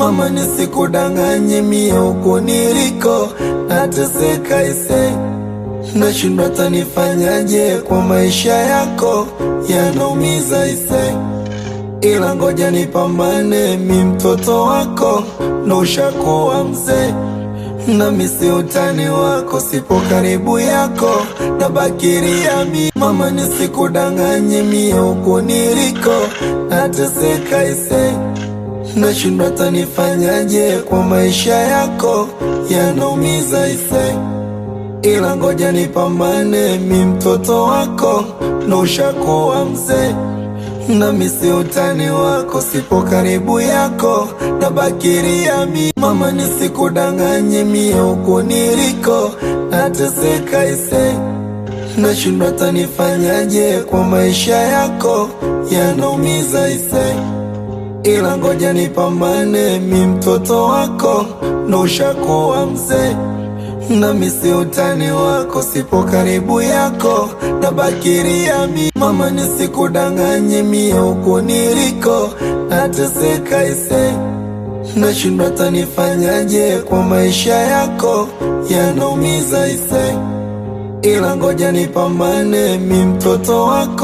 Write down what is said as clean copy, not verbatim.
mama nisikudanganye mie huko niliko nateseka ise. Nashindwa tanifanyaje kwa maisha yako yanaumiza ise. Ila ngoja nipambane mi mtoto wako na ushakuwa mzee. Na misi utani wako sipo karibu yako nabakiria mi. Mama nisikudanganye mie huko niliko nateseka ise. Nashindwa tanifanyaje kwa maisha yako yanaumiza ise. Ila ngoja nipambane mi mtoto wako na ushakuwa mzee. Na misi utani wako sipo karibu yako nabakiria mi. Mama nisikudanganye mie huko niliko nateseka ise. Nashindwa tanifanyaje kwa maisha yako yanaumiza ise. Ila ngoja nipambane mi mtoto wako na ushakuwa mzee. Na misi utani wako sipo karibu yako nabakiria mi. Mama nisikudanganye mie huko niliko nateseka ise. Nashindwa tanifanyaje kwa maisha yako yanaumiza ise. Ila ngoja nipambane mi mtoto wako.